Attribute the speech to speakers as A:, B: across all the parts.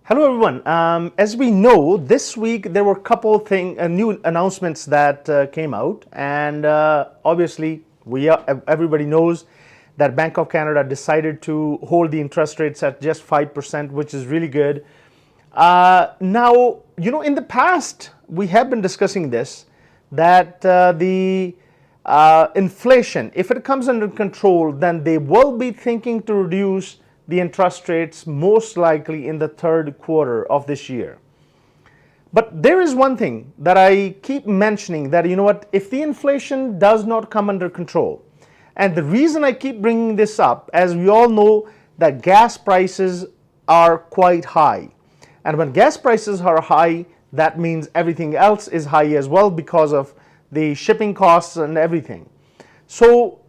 A: Hello everyone. As we know, this week there were a couple of new announcements that came out, and obviously everybody knows that Bank of Canada decided to hold the interest rates at just 5%, which is really good. Now, in the past we have been discussing this, that the inflation, if it comes under control, then they will be thinking to reduce the interest rates most likely in the third quarter of this year. But there is one thing that I keep mentioning, that if the inflation does not come under control, and the reason I keep bringing this up, as we all know that gas prices are quite high, and when gas prices are high, that means everything else is high as well because of the shipping costs and everything. So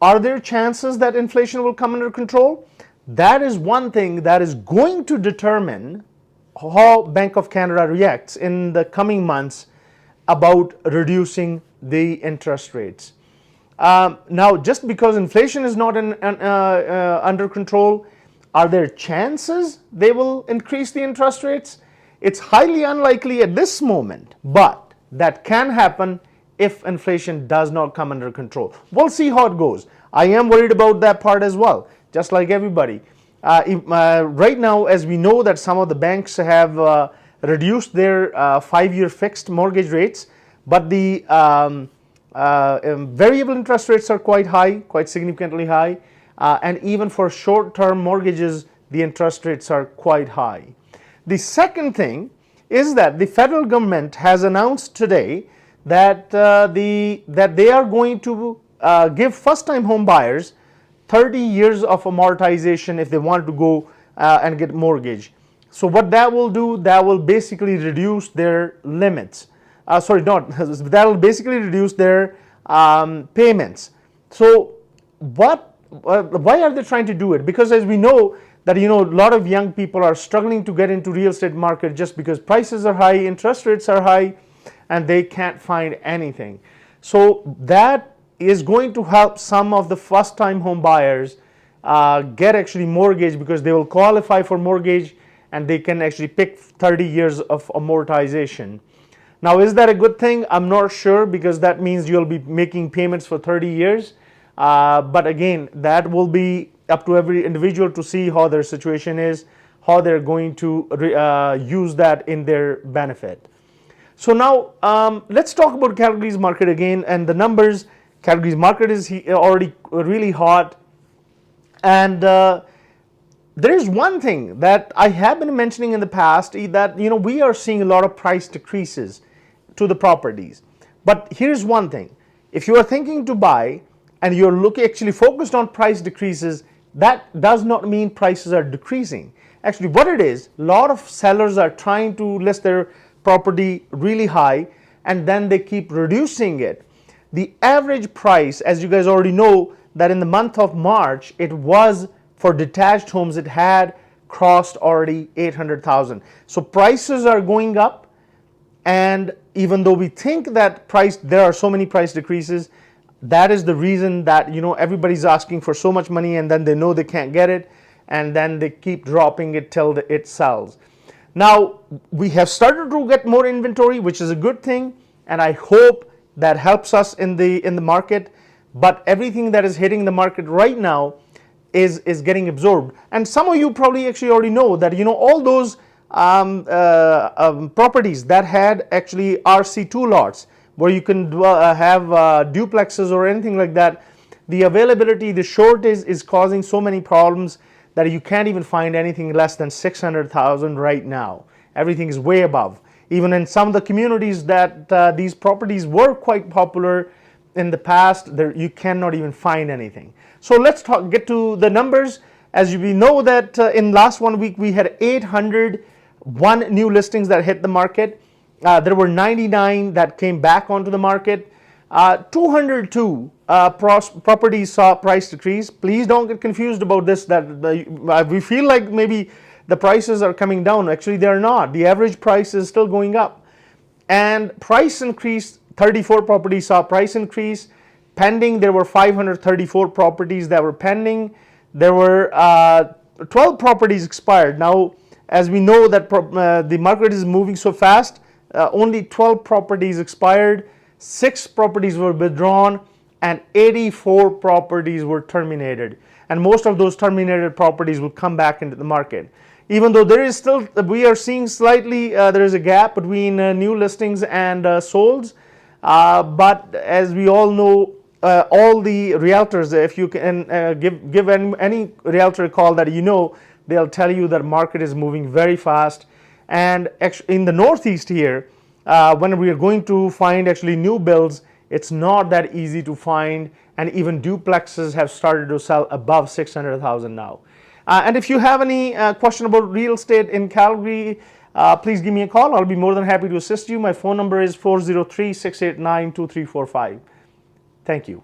A: are there chances that inflation will come under control? That is one thing that is going to determine how Bank of Canada reacts in the coming months about reducing the interest rates. Now, just because inflation is not under control, are there chances they will increase the interest rates? It's highly unlikely at this moment, but that can happen if inflation does not come under control. We'll see how it goes. I am worried about that part as well, just like everybody. Right now, as we know that some of the banks have reduced their 5-year fixed mortgage rates, but the variable interest rates are quite high, quite significantly high, and even for short-term mortgages, the interest rates are quite high. The second thing is that the federal government has announced today that they are going to give first-time home buyers 30 years of amortization if they want to go and get mortgage. So what that will do, that will basically reduce their limits. That will basically reduce their payments. So why are they trying to do it? Because as we know that a lot of young people are struggling to get into real estate market just because prices are high, interest rates are high, and they can't find anything. So that is going to help some of the first-time home buyers get actually mortgage, because they will qualify for mortgage and they can actually pick 30 years of amortization. Now, is that a good thing? I'm not sure, because that means you'll be making payments for 30 years. But again, that will be up to every individual to see how their situation is, how they're going to use that in their benefit. So now let's talk about Calgary's market again and the numbers. Calgary's market is already really hot, and there is one thing that I have been mentioning in the past, that we are seeing a lot of price decreases to the properties. But here's one thing: if you are thinking to buy and you're actually focused on price decreases, that does not mean prices are decreasing. Actually, what it is, a lot of sellers are trying to list their property really high, and then they keep reducing it. The average price, as you guys already know, that in the month of March, it was for detached homes, it had crossed already 800,000. So prices are going up, and even though we think that there are so many price decreases, that is the reason that everybody's asking for so much money, and then they know they can't get it, and then they keep dropping it till it sells. Now, we have started to get more inventory, which is a good thing, and I hope that helps us in the market. But everything that is hitting the market right now is getting absorbed. And some of you probably actually already know that all those properties that had actually RC2 lots, where you can have duplexes or anything like that, the availability, the shortage is causing so many problems that you can't even find anything less than 600,000 right now. Everything is way above. Even in some of the communities that these properties were quite popular in the past, you cannot even find anything. So let's get to the numbers. As we know that in last 1 week we had 801 new listings that hit the market. There were 99 that came back onto the market. 202 properties saw price decrease. Please don't get confused about this, that we feel like maybe the prices are coming down. Actually, they're not. The average price is still going up. And price increase, 34 properties saw price increase. Pending, there were 534 properties that were pending. There were 12 properties expired. Now, as we know that the market is moving so fast, only 12 properties expired, 6 properties were withdrawn, and 84 properties were terminated. And most of those terminated properties will come back into the market. Even though there is still, we are seeing slightly, there is a gap between new listings and solds. But as we all know, all the realtors, if you can give any realtor a call that you know, they'll tell you that market is moving very fast. And in the Northeast here, when we are going to find actually new builds, it's not that easy to find, and even duplexes have started to sell above 600,000 now. And if you have any question about real estate in Calgary, please give me a call. I'll be more than happy to assist you. My phone number is 403-689-2345. Thank you.